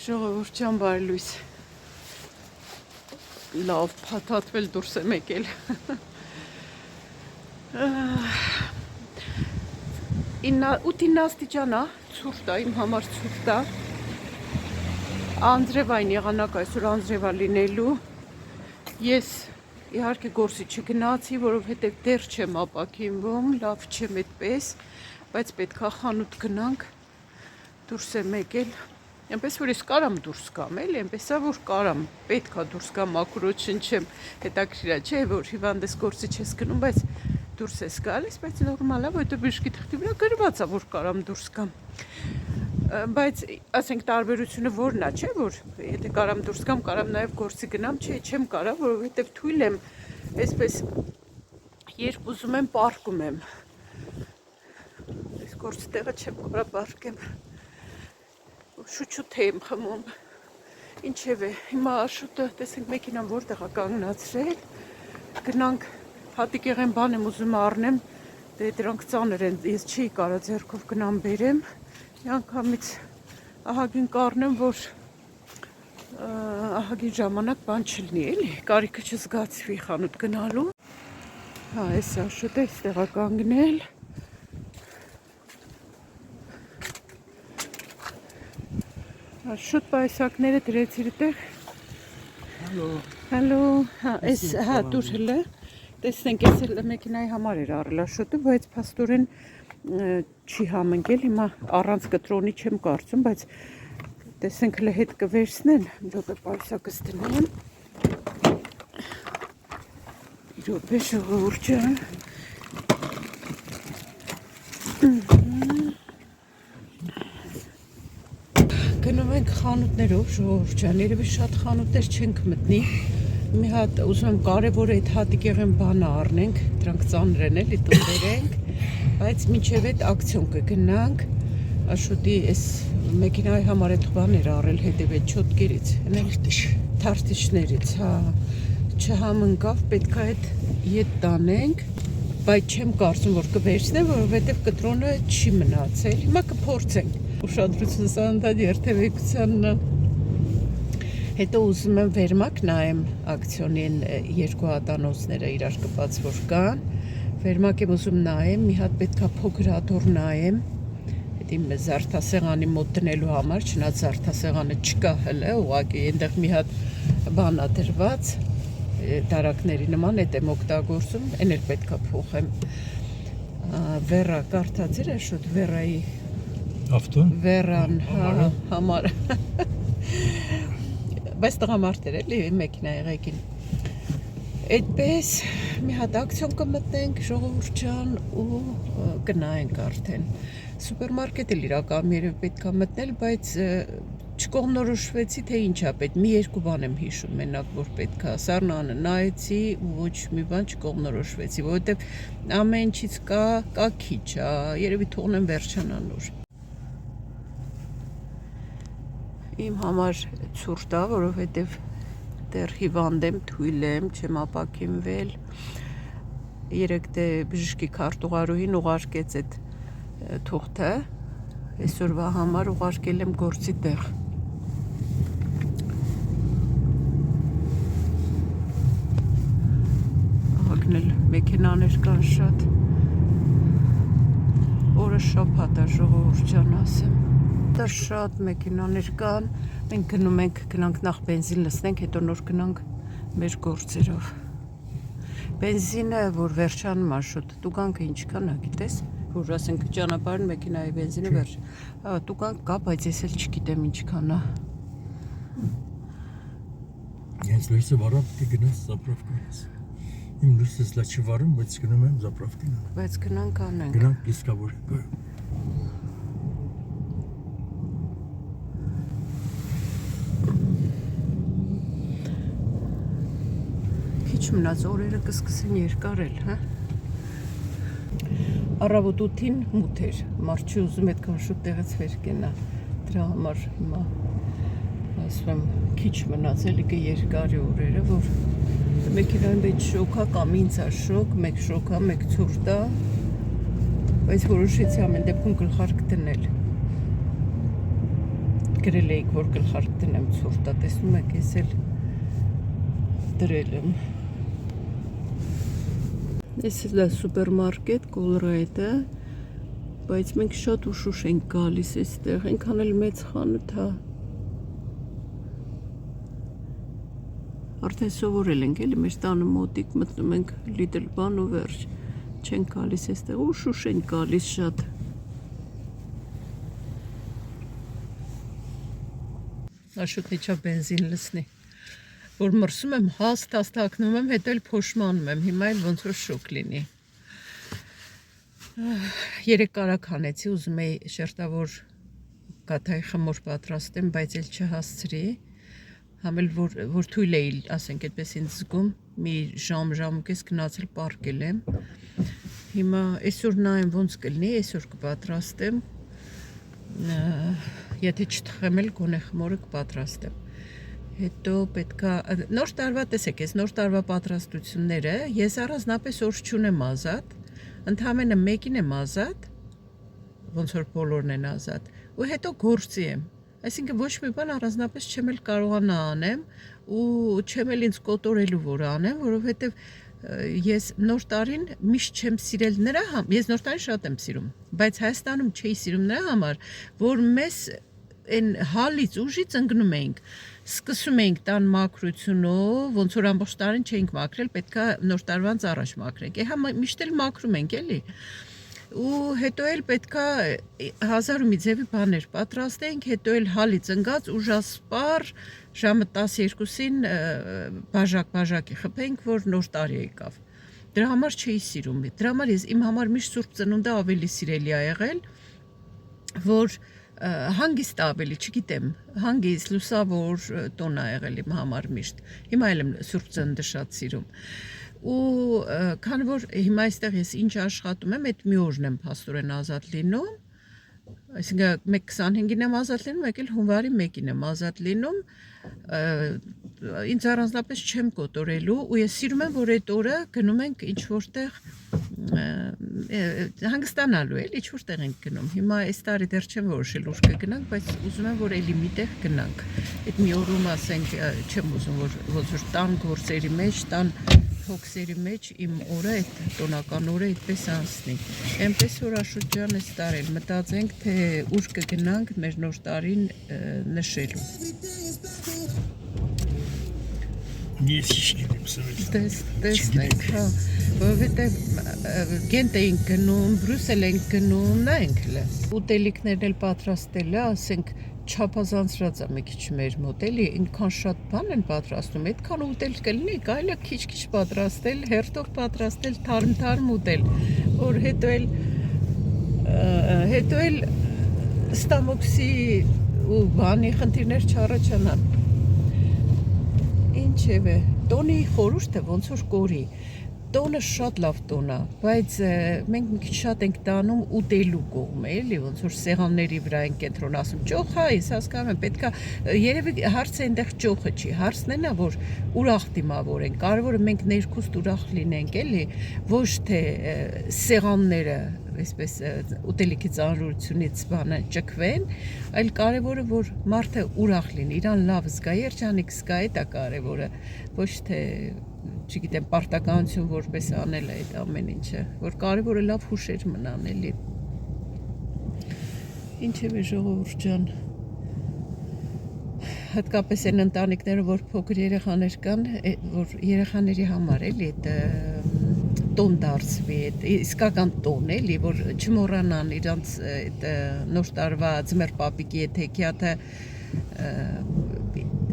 Ժողովուրդ բարելույս լավ փաթաթվել դուրս եմ եկել 8 աստիճան է ցուրտ է իմ համար ցուրտ է անձրևային եղանակ այսօր անձրև է լինելու ես իհարկե գործի չգնացի որովհետև դեռ չեմ ապակինվում լավ չեմ այդպես բայց պետք է խանութ գնանք դուրս եմ եկել Այնպես որ ես կարամ դուրս գամ, էլի, այնպես է որ կարամ, պետք է դուրս գամ, մաքուր չնչեմ, հետաքրքիր է, չէ, որ հիվանդես գործի չես գնում, բայց դուրս ես գալիս, բայց նորմալ է, որովհետև բժշկի թղթի վրա գրված է, որ կարամ դուրս գամ։ Բայց ասենք տարբերությունը որն է, չէ, որ եթե կարամ դուրս գամ, կարամ նաև գործի գնամ, չէ, չեմ կարա, որովհետև թույլ եմ, այսպես երբ ուզում եմ, պարկում եմ։ Այս գործի տեղը չեմ կարա պարկեմ։ Շուտ եմ խմում, ինչև է, հիմա շուտը տեսենք մեքինան որտեղ է կանգնացրել, գնանք հատիկեղեն բան եմ ուզում առնեմ, դե դրանք ծանր են, ես չի կարա ձեռքով գնամ բերեմ, մի անգամից ահագին կառնեմ, որ ահագին ժամանակ բան չլինի, էլի, կարիքը չզգացվի խանութ գնալու, հա, էսա շուտ է այստեղ է կանգնել, Շուտ պայսակները դրեցիր տեղ Հալո հա դուր հլը տեսնենք ես էլ մեքենայի համար էր առել շուտը բայց փաստորեն չի համընկել հիմա առանց կտրոնի չեմ կարծում բայց տեսնենք հլը հետ կվերցնեն րոպե պայսակս դնեմ րոպե ժողովուրդ ջան Գնում ենք խանութներով, ժողովուրդ ջան, երևի շատ խանութներ չենք մտնի։ Մի հատ ուզում եմ կարևոր է այդ հատիկեղեն բանը առնենք, դրանք ծանր են էլի տունդերենք, բայց մինչև այդ ակցիոն կգնանք, աշուտի այս մեքենայի համար այդ բաներ առել հետևետ չոտկերից, թարտիչներից, հա, չհամընկավ, պետք է այդ ետ տանենք, բայց չեմ կարծում, որ կվերցնեմ, որովհետև կտրոնը չի մնացել, հիմա կփորձենք։ Ուշադրությունս անդադ երթևեկությանն հետո ուզում եմ վերմակ նայեմ ակցիոնին երկու հատանոցները իրար կպած որ կան վերմակ եմ ուզում նայեմ մի հատ պետքա փոքր հատոր նայեմ հետ իմ զարդասեղանի մոտ դնելու համար չնայած զարդասեղանը չկա հլը ուղղակի այնտեղ մի հատ բան ա դրված դարակների նման էդ եմ օգտագործում այն էլ պետքա փոխեմ վերա կարդացիր է շուտ վերայի Ավտոն Վերան համար Բայց տղամարդեր էլի մեքենա եղեկին Այդպես մի հատ ակցիոն կմտնենք ժողովուրդ ջան ու կնայենք արդեն Սուպերմարկետ էլ իրական երևի պետք է մտնել բայց չկողմնորոշվեցի թե ինչա պետք մի երկու բան եմ հիշում մենակ որ պետք է սառնանը նայեցի ու ոչ մի բան չկողմնորոշվեցի որովհետև ամեն ինչից կա քիչ երևի թողնեմ վերջանանոր Իմ համար ցուրտ է, որովհետև դեռ հիվանդ եմ, թույլ եմ, չեմ ապակինվել։ Երեկ դե բժշկի քարտուղարուհին ուղարկեց այդ թուղթը, այսօրվա համար ուղարկել եմ գործի տեղ։ Ահագնել մեքենաներ կան շատ։ Օրը շաբաթ է ժողովուրդ ջան ասեմ։ Դեռ շատ մեքենաներ կան, մենք գնում ենք, գնանք նախ բենզին լցնենք, հետո նոր գնանք մեր գործերով։ Բենզինը, որ վերջանում է շուտ, տուգանքը ինչքան է, գիտես, որ ասենք ճանապարհին մեքենայի բենզինը վերջ։ Տուգանք կա, բայց ես էլ չգիտեմ ինչքան է։ Ես լույսը վարապ կգնաս զապրավկայից։ Իմ լույսս լա չվարում, բայց գնում եմ զապրավկին։ Բայց գնանք անենք։ Գնանք իսկավոր։ Քիչ մնաց օրերը կսկսեն երկարել, հա։ Առավոտ 8-ին մութ էր, մարդ չի ուզում այդքան շուտ տեղից վեր կենա։ Դրա համար հիմա ասում եմ քիչ մնաց էլի կերկարի օրերը, որ մեքենան մեջ շոկ է կամ ինձ է շոկ, մեկ շոկ է, մեկ ցուրտ է, բայց որոշեցի ամեն դեպքում գլխարկ դնել։ գրել էիք, որ գլխարկ տնեմ ցուրտա, տեսնում եք, ես էլ դրել եմ։ Ես էլ է սուպերմարկետ, Կոլրայդը, բայց մենք շատ ուշուշ ենք գալիս այստեղ, այնքան էլ մեծ խանութ է։ Արդեն սովորել ենք, էլի մեր տանը մոտիկ մտնում ենք Lidl բան ու վերջ, չենք գալիս այստեղ, ուշուշ ենք գալիս շատ։ Աշուտ իջա բենզին լսնի, որ մրսում եմ, հաստ հակնում եմ, հետո էլ փոշմանում եմ, հիմա էլ ոնց որ շոկ լինի։ Երեք կարակ հանեցի, ուզում էի շերտավոր կաթայի խմոր պատրաստեմ, բայց էլ չհասցրի, համ էլ որ թույլ էի, ասենք այդպես ինձ զգում, մի ժամ ու կես գնացել պարկել եմ, հիմա այսօր նայեմ ոնց կլինի, այսօր կպատրաստեմ, եթե չթխեմ էլ գոնե խմորը կպատրաստեմ, հետո պետքա, նոր տարվա տեսեք, ես նոր տարվա պատրաստությունները, ես առանձնապես օր չունեմ ազատ, ընդհանրապես մեկին եմ ազատ, ոնց որ բոլորն են ազատ, ու հետո գործի եմ, այսինքն ոչ մի բան առանձնապես չեմ էլ կարողանա անեմ, ու չեմ էլ ինձ կոտորելու որ անեմ, որովհետև ես նոր տարին միշտ չեմ սիրել նրա համար, ես նոր տարին շատ եմ սիրում, բայց Հայաստանում չէի սիրում նրա համար, որ մեզ այն հալից ուժից ընկնում էինք, սկսում էինք տան մաքրությունով, ոնց որ ամբողջ տարին չէինք մաքրել, պետքա նոր տարվանց առաջ մաքրենք, միշտ էլ մաքրում ենք էլի, ու հետո էլ պետքա 1000 մի ձևի բաներ պատրաստենք, հետո էլ հալից ընկած ուժասպառ ժամը 12-ին բաժակի խփենք, որ նոր տարի եկավ, դրա համար չէի սիրում, դրա համար իմ համար միշտ Սուրբ Ծնունդը ավելի սիրելի ա եղել, որ հանգիստ ավելի, չգիտեմ, հանգիստ, լուսավոր տոն ա եղել իմ համար միշտ, հիմա էլ եմ Սուրբ Ծնունդը շատ սիրում, ու քանի որ հիմա այստեղ ես ինչ աշխատում եմ, այդ մի օրն եմ փաստորեն ազատ լինում, այսինքն մեկ 25-ին եմ ազատ լինում, մեկ էլ հունվարի 1-ին եմ ազատ լինում, ինձ առանձնապես չեմ կոտորելու, ու ես սիրում եմ, որ այդ օրը գնում ենք ինչ որտեղ հանգստանալու էլ, ինչ որտեղ ենք գնում, հիմա այս տարի դեռ չեմ որոշել ուր կգնանք, բայց ուզում եմ, որ էլի մի տեղ գնանք, այդ մի օրում ասենք, չեմ ուզում, որ ոնց որ տան գործերի մեջ, տան հոգսերի մեջ իմ օրը, այդ տոնական օրը այդպես անցնի, այնպես որ Աշոտ ջան այս տարել, մտածենք, թե ուր կգնանք մեր նոր տարին նշելու։ Ես իշխեմ սրել։ Տեսնենք, հա, որովհետև Գենտ էինք գնում, Բրյուսել ենք գնում, նայենք լը, ուտելիքներն էլ պատրաստել է, ասենք, չափազանցրած է մի քիչ մեր մոտ, էլի, ինքան շատ բան են պատրաստում, այդքան ուտել կլինի, կարելի է քիչ-քիչ պատրաստել, հերթով պատրաստել, թարմ ուտել, որ հետո էլ ստամոքսի ու բանի խնդիրներ չառաջանան։ Ինչևէ, տոնի խորհուրդը ոնց որ կորի, տոնը շատ լավ տոն է, բայց մենք մի քիչ շատ ենք տանում ուտելու կողմը, էլի, ոնց որ սեղանների վրա ենք կենտրոնացում, ճոխ է, ես հասկանում եմ, պետքա երևի հարցը այնտեղ ճոխը չի, հարցն է նա, որ ուրախ դիմավորենք, կարևորը մենք ներքուստ ուրախ լինենք, էլի, ոչ թե սեղանները այսպես ուտելիքի ծանրությունից բանը ճկվեն, այլ կարևորը որ մարդը ուրախ լինի, իրան լավ զգա, երջանիկ զգա, դա կարևորը, ոչ թե չգիտեմ, պարտականություն որպես անել է այդ ամեն ինչը, որ կարևորը լավ հուշեր մնան, էլի։ Ինչևէ ժողովուրդ ջան, հատկապես այն ընտանիքները, որ փոքր երեխաներ կան, որ երեխաների համար էլի այդ տոն դարձվի, իսկական տոն էլի, որ չմոռանան իրանց նոր տարվա ձմեռ պապիկի այդ հեքիաթը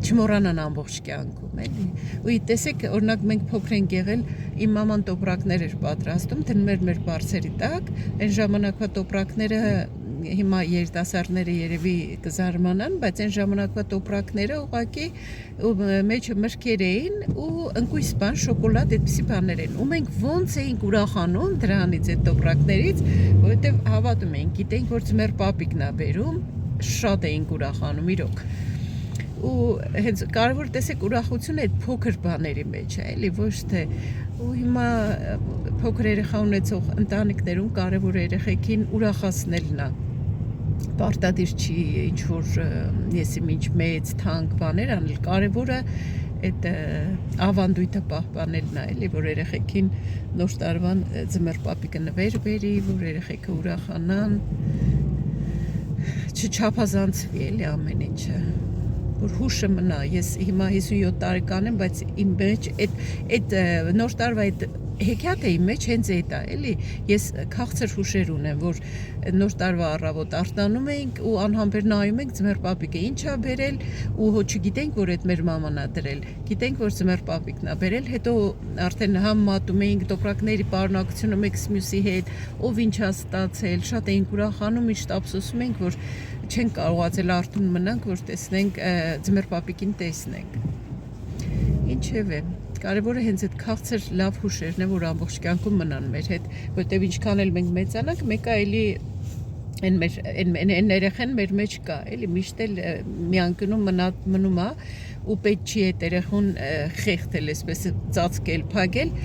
չմոռանան ամբողջ կյանքում, էլի։ Ու տեսեք, օրինակ մենք փոքր ենք եղել, իմ մաման տոպրակներ էր պատրաստում, դնում էր մեր բարձերի տակ, այն ժամանակվա տոպրակները հիմա երիտասարդները երևի կզարմանան, բայց այն ժամանակվա տոպրակները ուղղակի մեջը մրգեր էին ու ընկույզ բան, շոկոլադ, այդպիսի բաներ էին։ Ու մենք ոնց էինք ուրախանում դրանից այդ տոպրակներից, որովհետև հավատում էինք, գիտեինք, որ ձմեռ պապիկն ա բերում, շատ էինք ուրախանում, իրոք։ Ու հենց կարևոր տեսեք ուրախությունը այդ փոքր բաների մեջ է, էլի, ոչ թե ու հիմա փոքր երեխա ունեցող ընտանիքներում կարևոր երեխեքին ուրախացնելն է։ պարտադիր չի ինչ-որ եսիմ ինչ մեծ թանկ բաներ անել, կարևորը այդ ավանդույթը պահպանելն է, էլի, որ երեխեքին նոր տարվան ձմեռ պապիկը նվեր բերի, որ երեխեքը ուրախանան, չչափազանցվի, էլի ամեն ինչը, որ հուշը մնա, ես հիմա 57 տարեկան եմ, բայց իմ մեջ այդ նոր տարվա այդ հեքիաթը իմ մեջ հենց այդ է, էլի, ես քաղցր հուշեր ունեմ, որ նոր տարվա առավոտ արտանում էինք ու անհամբեր նայում ենք ձմեռ պապիկը ինչ ա բերել ու հո չգիտենք, որ այդ մեր մաման ա դրել, գիտենք, որ ձմեռ պապիկն ա բերել, հետո արդեն համատում էինք տոպրակների պարունակությունը մեկս մյուսի հետ, ով ինչ ա ստացել, շատ էինք ուրախանում, միշտ ափսոսում էինք, որ չենք կարողացել արթուն մնանք, որ տեսնենք ձմեռ պապիկին տեսնենք։ Ինչևէ, կարևորը հենց այդ քաղցր լավ հուշերն է, որ ամբողջ կյանքում մնան մեր հետ, որտեվ ինչքան էլ մենք մեծանանք, մեկը էլի այն երեխեն մեր մեջ կա, էլի միշտ էլ մի անկյունում մնում է ու պետք չի այդ երեխուն խեղդել, այսպես ծածկել, փակել,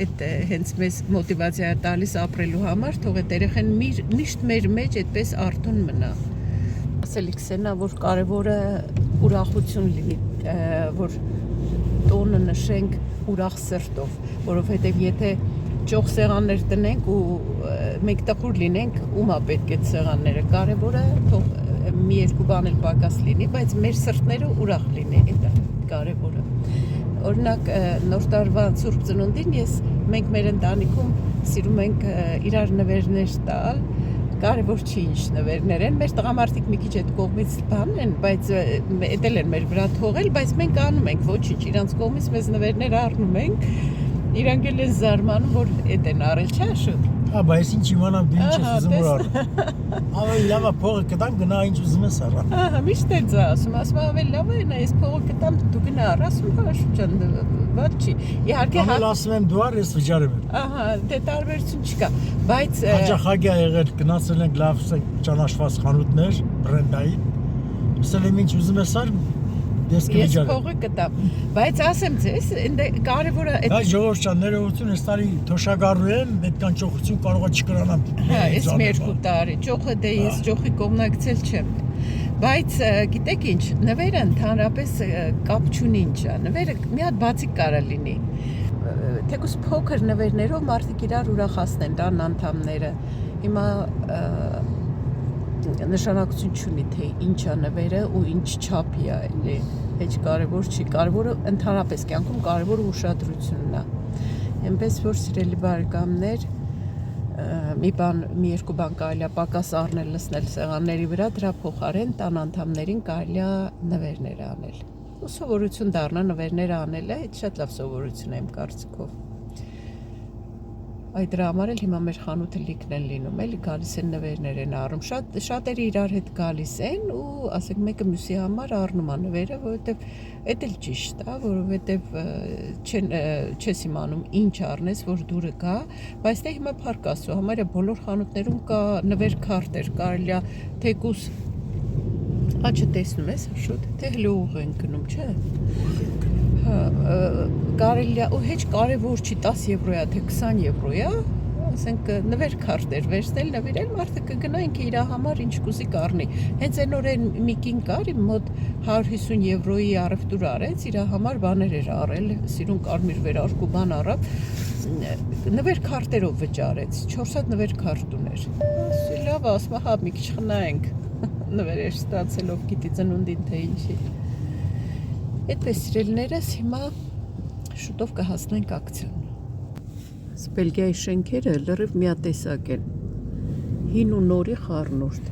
այդ հենց մեզ մոտիվացիա տալիս ապրելու համար, թող այդ երեխեն միշտ մեր մեջ այդպես արթուն մնա։ Ասելիք սենա, որ կարևորը ուրախություն լինի, որ տոնը նշենք ուրախ սրտով, որովհետև եթե ճոխ սեղաններ տնենք ու մենք տխուր լինենք, ումա պետք է սեղանները, կարևորը թող մի երկու բան էլ պակաս լինի, բայց մեր սրտները ուրախ լինի, դա կարևորը։ Օրինակ նոր տարվա Սուրբ Ծնունդին մենք մեր ընտանիքում սիրում ենք իրար նվերներ տալ, կարևոր չի ինչ նվերներ են, մեր տղամարդիկ մի քիչ այդ կողմից բան են, բայց էդել են մեր վրա թողել, բայց մենք անում ենք, ոչինչ, իրանց կողմից մեզ նվերներ առնում ենք, իրանք էլ են զարմանում, որ էդ են առել, չէ՞ շուտ։ Հա, բայց ինչ իմանամ դու ինչ ես ուզում որ առ։ Ավելի լավ է փողը կտամ գնա ինչ ուզում ես առա։ Ահա, միշտ է ասում, ավելի լավ է նա, ես փողը կտամ դու գնա առ, ասում հա շուտ ված չի։ Իհարկե հա ասում եմ դու առ, ես վճարեմ։ Ահա, դե տարբերություն չկա, բայց հաջախագի ա եղել գնացել ենք լավ ճանաչված խանութներ, բրենդային։ Ասել եմ ինչ ուզում ես առ, ես կվճարեմ։ Ես փողը կտամ, բայց ասեմ ձեզ, կարևորը այդ ժողովուրդ ջան, ներողություն, այս տարի թոշակառու եմ, այդքան ճոխություն կարող է չկրանամ։ Հա, ես մի երկու տարի, ճոխը դե ես ճոխի կողմնակցել չեմ։ Բայց գիտեք ինչ, նվերը ընդհանրապես կապ չունի ինչա, նվերը մի հատ բացիկ կարա լինի, թեկուզ փոքր նվերներով մարդիկ իրար ուրախացնեն, տան անդամները, հիմա նշանակություն չունի, թե ինչ է նվերը ու ինչ չափի է, էլի, հեչ կարևոր չի, կարևորը ընդհանրապես կյանքում կարևորը ուշադրությունն է, այնպես որ սիրելի բարեկամներ, մի երկու բան կարելի է պակաս առնել լցնել սեղանների վրա, դրա փոխարեն տան անդամներին կարելի է նվերներ անել։ Ու սովորություն դառնա նվերներ անելը, այդ շատ լավ սովորություն է իմ կարծիքով։ Այդ դրա համար էլ հիմա մեր խանութը լիքն են լինում, էլի գալիս են նվերներ են առնում, շատերը իրար հետ գալիս են ու ասենք մեկը մյուսի համար առնում է նվերը, որովհետև էդ էլ ճիշտ է, որովհետև չես իմանում ինչ առնես, որ դուրը գա, բայց դե հիմա փառք Աստծո, համարյա բոլոր խանութներում կա նվեր քարտեր, կարելի է թեկուզ չտեսնում ես շուտ, թե հլը ուղ են գնում, չէ։ Կարելի է, ու հեչ կարևոր չի 10 եվրոյա, թե 20 եվրոյա, ասենք նվեր քարտեր վերցնել, նվիրել, մարդը կգնա ինքը իր համար ինչ կուզի կառնի։ Հենց այն օրեն մի կին կար, իմ մոտ 150 եվրոյի առևտուր արեց, իր համար բաներ էր առել, սիրուն կարմիր վերարկու բան առավ, նվեր քարտերով վճարեց, 4 հատ նվեր քարտ ուներ։ Ասի լավ, ասում հա մի քիչ խնայենք, նվերեր ստացելով, գիտի ծնունդին թե ինչի։ Այդպես սիրելիներս հիմա շուտով կհասնենք ակցիոն։ Բելգիայի շենքերը լրիվ միատեսակ են, հին ու նորի խառնուրդ,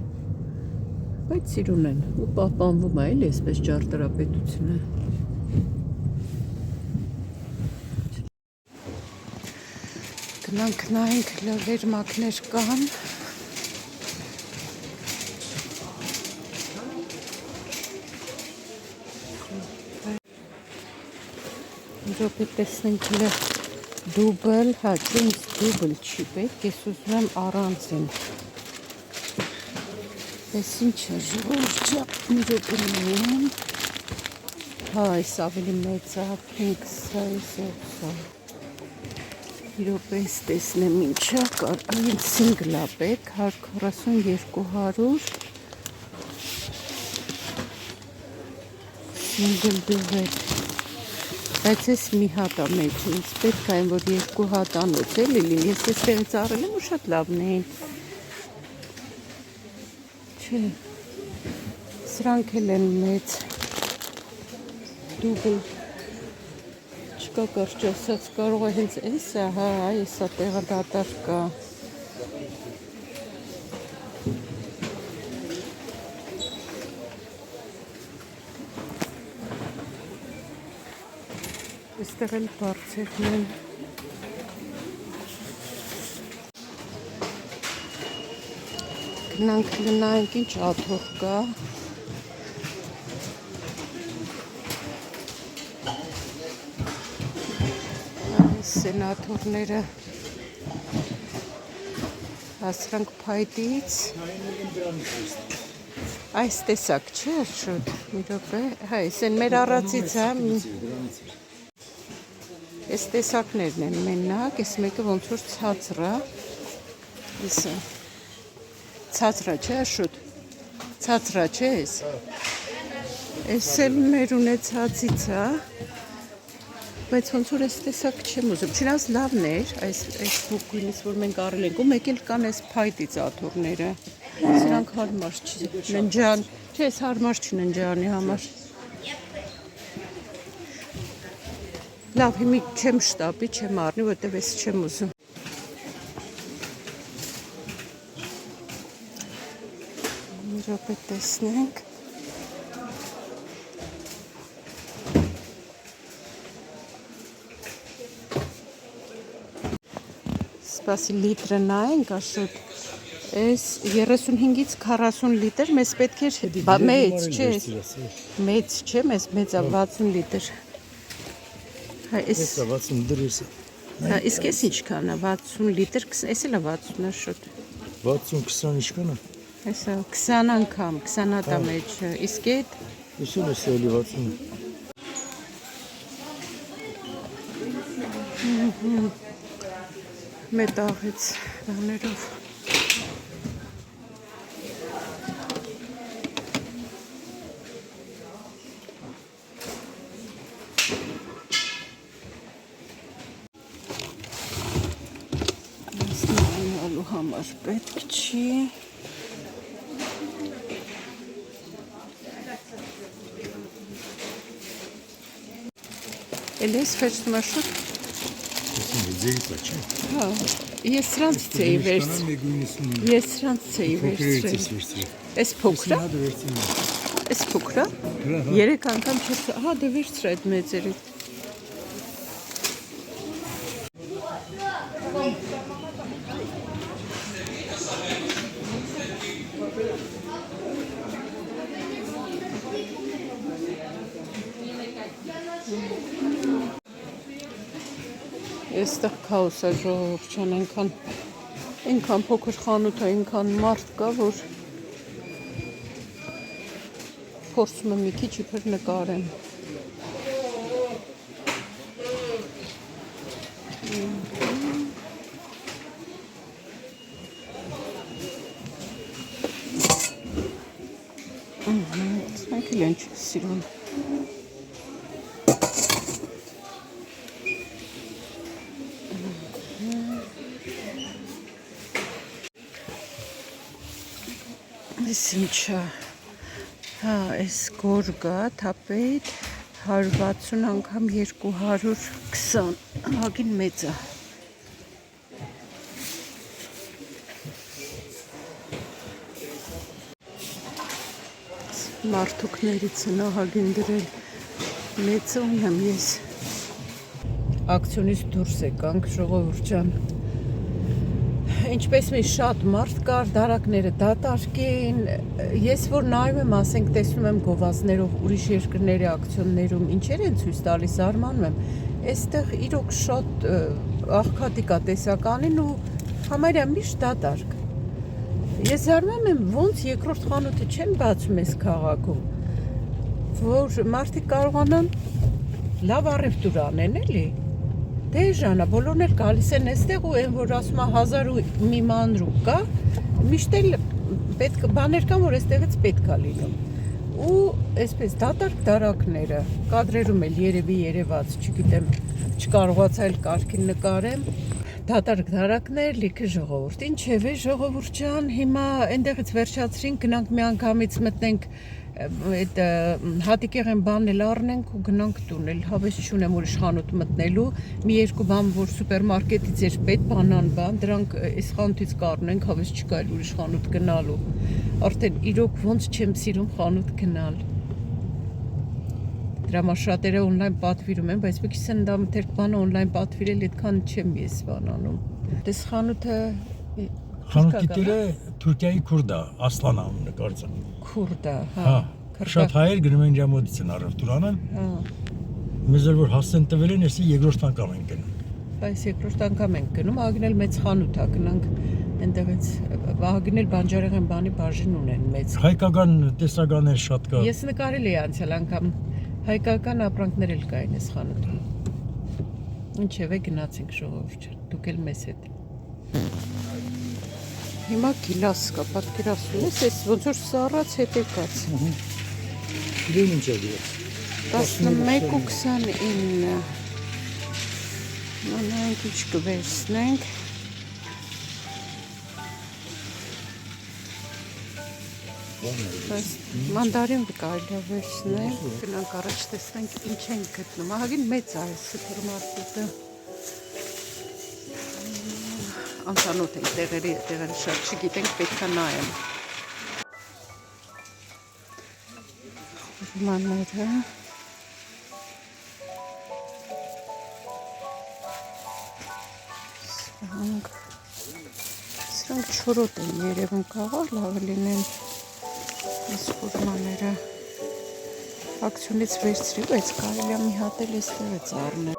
բայց սիրուն են ու պահպանվում է էլի այսպես ճարտարապետությունը։ Գնանք նայենք լրեր մակներ կան։ Րոպե տեսնենք լը դուբլ, հա, չէ ինձ դուբլ չի պետք, ես ուզում եմ առանձին։ Ես ինչ է ժողովուրդը, մի րոպե նայեմ, հա, այս ավելի մեծ է, pink size, Իրոպես տեսնեմ ինչա կար, այն սինգլապեկ, 14200 սինգլ դուվետ, բայց ես մի հատ ամեջ, ինձ պետք այն, որ 2 հատ անոց էլի լինի, ես ես տեղից առել եմ ու շատ լավն էին, չէ, սրանք էլ են մեծ, դուբլ, չկա կարճ ասած, կարող է հենց էս է, հա, էսա տեղը դատար կա, Այստեղ էլ բարձերն են, գնանք լնայինք ինչ աթող կա, սենաթորները հասրանք փայտից, այս տեսակ չէ շուտ, մի րոպե, հա, ես են մեր առածից, հա, այս տեսակներն են մենակ, այս մեկը ոնց որ ցածրա, ցածրա չէ շուտ, ցածրա չէ ես, այս էլ մեր ունեցածից, հա, բայց ոնց որ այս տեսակ չեմ ուզում, չնայած լավն էր, այս գույնից, որ մենք առել ենք, ու մեկ էլ կան այս փայտից աթոռները, սրանք հարմար չի, ննջան, չէ, այս հարմար չի ննջանի համար, լավ, հիմի չեմ շտապի, չեմ առնի, որտև ես չեմ ուզում, մի րոպե տեսնենք, Սպասի լիտրը նայենք աշոտ, ես 35-ից 40 լիտր, մեզ պետք էր մեծ, չէ, մեծ չէ, մեզ մեծա 60 լիտր, ես 60 լիտր ես, իսկ ես ինչքան է, 60 լիտր, ես էլ է 60 աշոտ, 60-20 ինչքան է, ես 20 անգամ, 20 հատա մեջ, իսկ էդ, ես էլ ես էլի 60 մետաղից բաներով, նալու համար պետք չի, էլ ես վերջնում աշոտ, հա, ես սրանցից էի վերցրել, ես սրանցից էի վերցրել, ես փոքրա, ես փոքրա, 3 անգամ չես, հա, դե վերցրա այդ մեծերից, Այստեղ քաոս է ժողովուրդ ջան, այնքան փոքր խանութ է, այնքան մարդ կա, որ փորձում եմ մի քիչ իբր նկարեմ։ Սրանք էլ են սիրուն։ Այս ինչա, հա, այս գորգա, թապետ, 160 անգամ 220, հագին մեծ է։ Մարդուկներից են ահագին դրել, մեծը ունեմ ես։ Ակցիոնից դուրս եկանք, ժողովուրդ ջան։ Ինչպես մի շատ մարդ կար, դարակները դատարկ էին, ես որ նայում եմ, ասենք տեսնում եմ գովազդներով ուրիշ երկրների ակցիոններում, ինչեր են ցույց տալիս, զարմանում եմ, այստեղ իրոք շատ աղքատի կա տեսականին ու համարյա միշտ դատարկ։ Ես զարմանում եմ, ոնց երկրորդ խանութը չեն բացում այս քաղաքում, որ մարդիկ կարողանան լավ առևտուր անեն, էլի։ Դե Ժանա, բոլորն էլ գալիս են այստեղ ու այն որ ասում է 1000 ու մի մանրուկ կա, միշտ էլ պետք բաներ կան, որ այստեղից պետք է լինում։ Ու այսպես դատարկ դարակները, կադրերում էլ երևի երևաց, չգիտեմ, չկարողացա էլ կարգին նկարեմ։ Դատարկ դարակներ, լիքը ժողովուրդ։ Ինչևէ, ժողովուրդ ջան, հիմա այնտեղից վերջացրինք, գնանք մի անգամից մտնենք այդ հատիկեղեն բանն էլ առնենք ու գնանք տուն, էլ հավես չունեմ ուրիշ խանութ մտնելու, մի երկու բան, որ սուպերմարկետից էր պետ, բանան բան, դրանք այս խանութից կառնենք, հավես չկա էլ ուրիշ խանութ գնալու, արդեն իրոք ոնց չեմ սիրում խանութ գնալ։ Դրա համար շատերը օնլայն պատվիրում են, բայց մի քիչ սննդամթերք բանը օնլայն պատվիրել այդքան չեմ ես բանանում։ Դες խանութը Խանութի տերը Թուրքիայի քուրդ է, Ասլան անունը կարծեմ։ Քուրդ է, հա։ Շատ հայեր գնում են ջամոդից են առևտուր անեն։ Հա։ Մեզ որ հասցեն տվել են, էսի երկրորդ անգամ են գնում։ Բայց երկրորդ անգամ ենք գնում, ագնել մեծ խանութ է, գնանք այնտեղից ագնել բանջարեղեն բանի բաժին ունեն մեծ։ Հայկական տեսականներ շատ կա։ Ես նկարել էի անցյալ անգամ հայկական ապրանքներ էլ կային այս խանութում։ Ինչևէ գնացինք ժողովուրդ ջան, դուք էլ մեզ հետ։ Հիմա գիլաս կա, պատկերացնում ես, այս ոնց որ սառած հետ եկած։ Դին ինչ է դրած։ 11.29 Նայենք ինչ կվերցնենք։ Մանդարին կարելի է վերցնել, գնանք առաջ տեսնենք ինչ են գտնում։ Ահագին մեծ է այս սուպերմարկետը։ Անծանոթ ենք տեղերը շատ չգիտենք, պետք է նայեմ։ Մանները սրանք չորոտ են երևում կաղալ, լավ լինեն այս ֆորմաները ակցիոնից վերցրի, բայց կարելի է մի հատ էլ էստեղից առնել։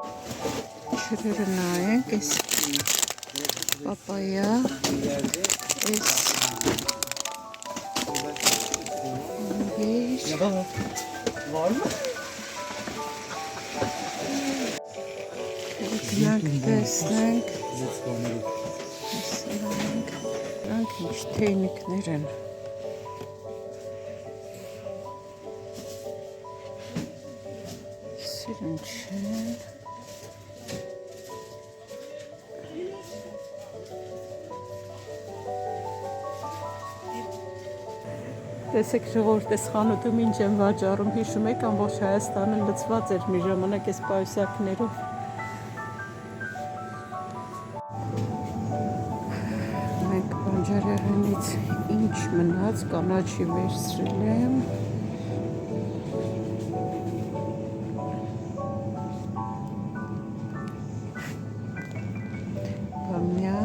Ջրերը նայենք, այս պապայա, այս գնանք տեսնենք, դրանք ինչ թեյնիկներ են։ Սիրուն չեն։ Տեսեք ժողովուրդ, այս խանութում ինչ են վաճառում, հիշում եք, ամբողջ Հայաստանը լցված էր մի ժամանակ այս պայուսակներով։ Մենք բանջարեղենից ինչ մնաց, կանաչի վերցրել եմ։ Բամյա,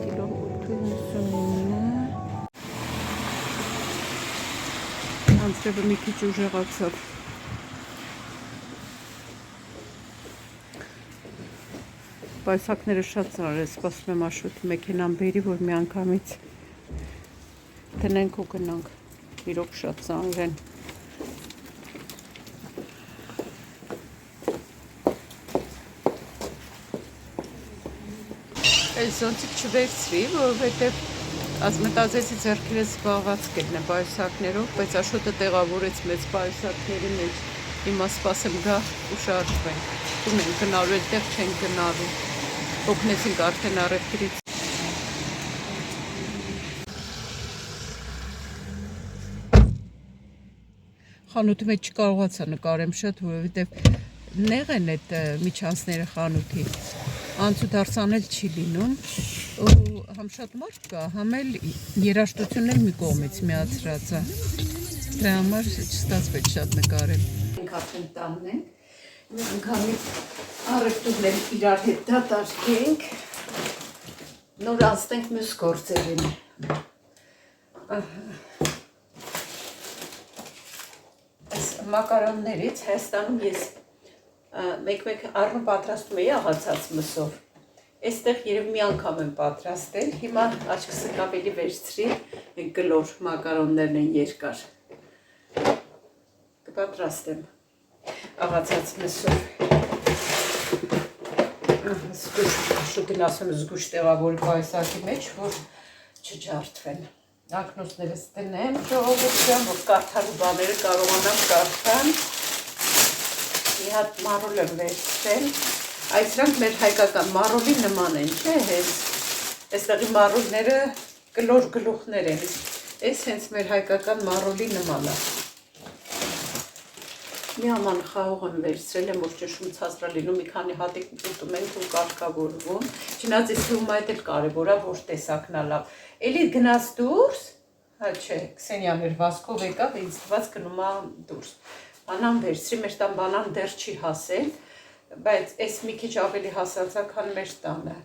կիլոն 8.99 Անցրևը մի քիչ ուժեղացավ։ Պայուսակները շատ ծանր է, սպասում եմ Աշոտի մեքենան բերի, որ մի անգամից տնենք ու գնանք։ Իրոք շատ ծանր են։ Այս ոնցիկ չվերցրի, որովհետև մտածեցի ձեռքերս զբաղված կլինեմ պայուսակներով, բայց Աշոտը տեղավորեց մեծ պայուսակների մեջ։ Հիմա սպասեմ գա ու շարժվենք։ Տուն ենք գնալու, այդտեղ չենք գնալու։ Օգնեցինք արդեն առևտրից։ Խանութի մեջ չկարողացա նկարեմ շատ, որովհետև նեղ են այդ միջանցները խանութի։ Անցուդարձանել չի լինում ու համ շատ մարդ կա, համ էլ երաժշտությունն էլ մի կողմից միացրած է։ Դրա համար չստացվեց շատ նկարել։ Մենք արդեն տանն ենք, մի անգամից առևտուրներ իրար հետ դատարկենք, նոր անցնենք մյուս գործերին։ Այս մակարոններից Հայաստանում ես մեկ-մեկ առնում պատրաստում էի աղացած մսով։ Այստեղ երև մի անգամ եմ պատրաստել, հիմա աչքս կապելի վերցրի, գլոր մակարոններն են երկար։ Կպատրաստեմ աղացած մսով։ շուտին ասեմ զգուշ տեղավորի պայսակի մեջ, որ չջարդվեն։ Ակնոցներս տնեմ ժողովուրդյան, որ կարդալու բաները կարողանամ կարդալ։ Մի հատ մարուլ եմ վերցրել։ Այս դրանք մեր հայկական մարուլի նման են, չէ՞, հենց այստեղի մարուլները կլոր գլուխներ են, այս հենց մեր հայկական մարուլի նման է։ Մի աման խաղող եմ վերցրել եմ, որ ճշում ցածր է լինում, մի քանի հատիկ ուտում ենք ու կարգավորվում։ Չնայած ես թվում այդ էլ կարևոր է, որ տեսակն է լավ։ Էլի գնաց դուրս, հա չէ, Քսենիան մեր վազքով եկավ, ինձ թվաց գնում է դուրս։ Բանան վերցրի, մեր տան բանան դեռ չի հասել, բայց այս մի քիչ ավելի հասած է, քան մեր տանը։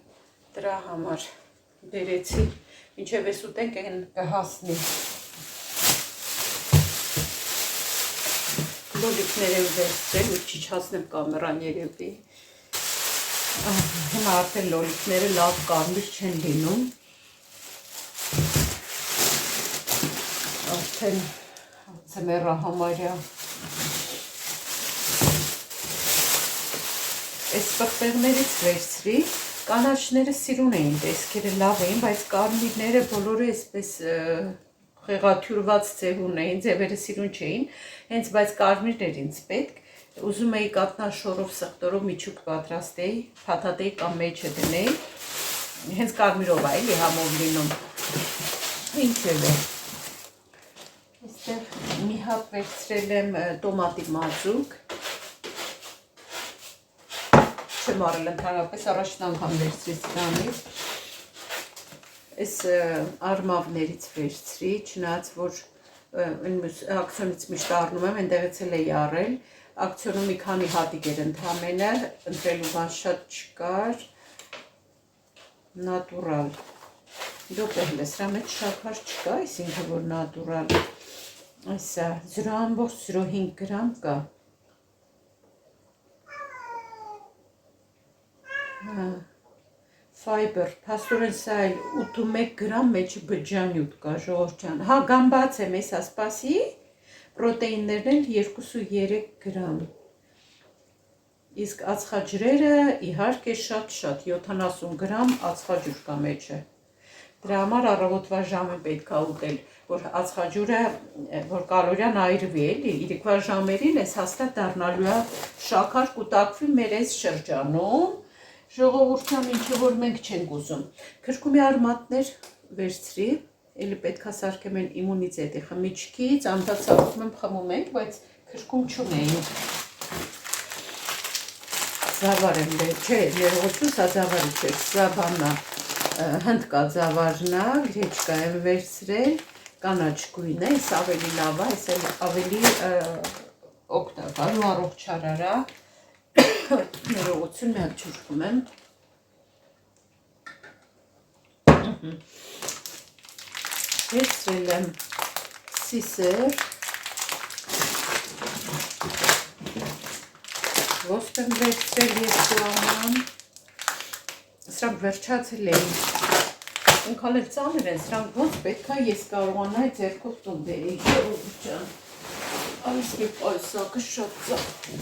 Դրա համար բերեցի, մինչև ես ուտենք այն կհասնի։ Լոլիկներ եմ վերցրել, մի քիչ հասնեմ կամերան երևի։ Հիմա արդեն լոլիկները լավ կարմիր չեն լինում։ Արդեն ձմեռա համարյա։ Այս պղպեղներից վերցրի, կանաչները սիրուն էին, տեսքերը լավ էին, բայց կարմիրները բոլորը այսպես խեղաթյուրված ձևուն էին, ձևերը սիրուն չէին, հենց բայց կարմիրներ ինձ պետք, ուզում էի կատնաշորով սխտորով միջուկ պատրաստեի, փաթաթեի կամ մեջը դնեի, հենց կարմիրով է էլի համով լինում, ինչև է, այստեղ մի հատ վերցրել եմ տոմատի մածուկ, չեմ արել ընդհանրապես առաջին անգամ վերցրի սրանից, Այս արմավներից վերցրի, չնայած որ ակցիոնից միշտ առնում եմ, այնտեղից էլ էի առել, ակցիոնում մի քանի հատիկ էր ընդամենը, ընտրելու բան շատ չկար, նատուրալ, դոպ էլ է, սրա մեջ շաքար չկա, այսինքն որ նատուրալ, այսա 0.05 գրամ կա, Ֆայբեր, փաստորեն սա էլ 81 գրամ մեջը բջջանյութ կա, ժողովրդյան, հա գամբաց եմ ես ասպասի, պրոտեիններն էլ 2.3 գրամ, իսկ ածխաջրերը իհարկե շատ, 70 գրամ ածխաջուր կա մեջը, դրա համար առավոտվա ժամը պետք է ուտել, որ ածխաջուրը, որ կալորիան այրվի էլի, իրիկվա ժամերին ես հաստատ դառնալու է շաքար կուտակվի մեր այս շրջանում, ժողովուրդյան ինչը որ մենք չենք ուզում։ Քրկումի արմատներ վերցրի, էլի պետք է սարքեմ են իմունիտետի խմիչքից, անդադսակում եմ խմում ենք, բայց քրկում չունեին։ Զավար եմ դեր, չէ, ներողություն, սա զավարի չէ, սա բաննա, հնդկա զավարնա, գրեչկա եմ վերցրել, կանաչ գույն է, այս ավելի լավ է, այս ավելի օգտակար ու առողջարար է։ Ներողություն մի հատ ջուրկում եմ վերցրել եմ սիսեր ոստ եմ վերցրել երկու աման սրանք վերջացել էին ինքան էլ ծանր են սրանք ոնց պետք է ես կարողանայի ձեռքով տուն բերեի ժողովուրդ այս մի պայսակը շատ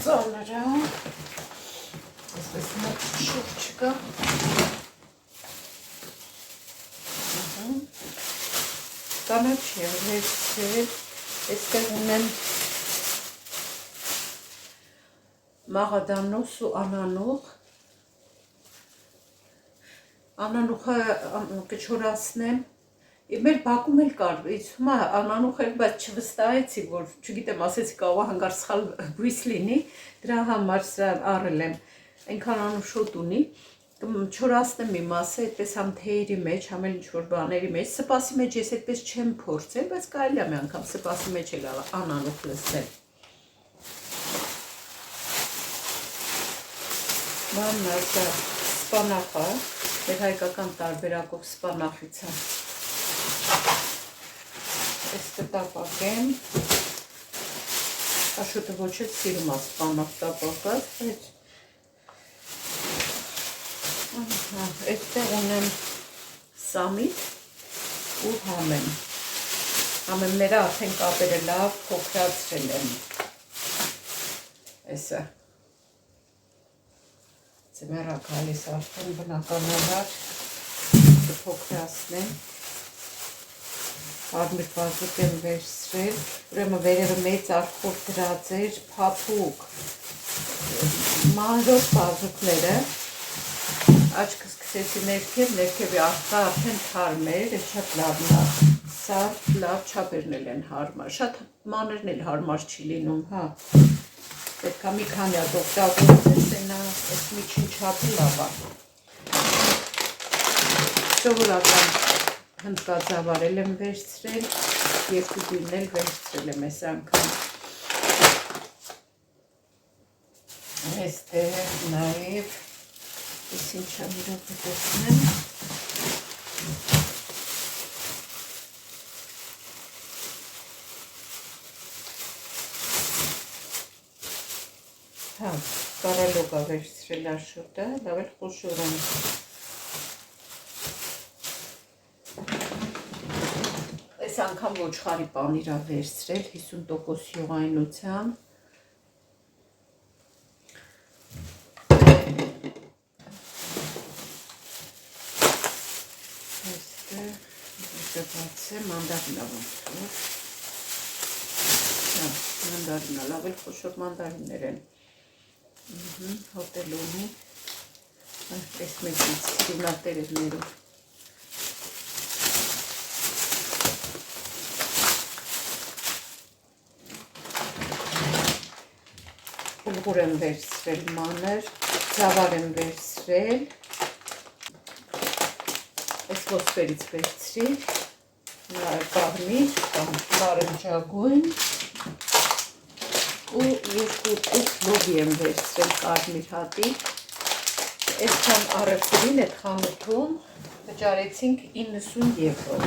ծանր է Այսպես մեկ շուրջ կա կանաչ եմ վերցրել այստեղ ունեմ մաղադանոս ու անանուխ անանուխը կչորացնեմ մեր բակում էլ կար, իցումա անանուխ էլ, բայց չվստահեցի, որ չգիտեմ, ասեցի կարող է հանգար սխալ բույս լինի, դրա համար սրա առել եմ, այնքան անուշոտ ունի, չորացնեմ մի մասը, այդպես համ թեյերի մեջ, համ էլ ինչ-որ բաների մեջ, սպասի մեջ ես այդպես չեմ փորձել, բայց կարելի է մի անգամ սպասի մեջ էլ անանուխ լսել։ Բանն ասա սպանախա, մեր հայկական տարբերակով սպանախից է։ Այս կտապակեմ, աշոտը ոչ էլ սիրում է սպանախ տապակած, բայց այդտեղ ունեմ սամիտ ու համեմ, համեմները արդեն կապերը լավ փոքրացրել եմ, այսը, Ձմեռա գալիս արդեն բնականաբար կփոքրացնեմ։ Կարմիր բազուկ եմ վերցրել, ուրեմն վերևը մեծ արխով դրած էր փափուկ մանրոց բազուկները, աչքս սկսեցի ներքևի արտը արդեն թարմ էր, շատ լավն է, սա լավ չափերն են հարմար, շատ մանրն էլ հարմար չի լինում, հա, պետք է մի քանի հատ օգտագործել, սենա այս միջին չափը լավ է, սովորական հնդկածավարել եմ վերցրել, երկու դույն էլ վերցրել եմ այս անգամ, այստեղ նաև ես ինչա իրոք տեսնեմ, հա, կարալոգա վերցրել աշոտը, լավ էլ խոշոր եմ, այս անգամ ոչխարի պանիրա վերցրել 50% յուղայնությամբ, բացե մանդարինա ոնցով, մանդարինա, լավ էլ խոշոր մանդարիններ են, հոտել ունի, այս մեջից սիրունատերերներով, ուղուր եմ վերցրել մանր, ծավար եմ վերցրել, այս ոսպերից վերցրի, կարմիր, նարնջագույն ու երկու լոբի եմ վերցրել կարմիր հատի, այսքան առևտրին այդ խանութում վճարեցինք 90 եվրո,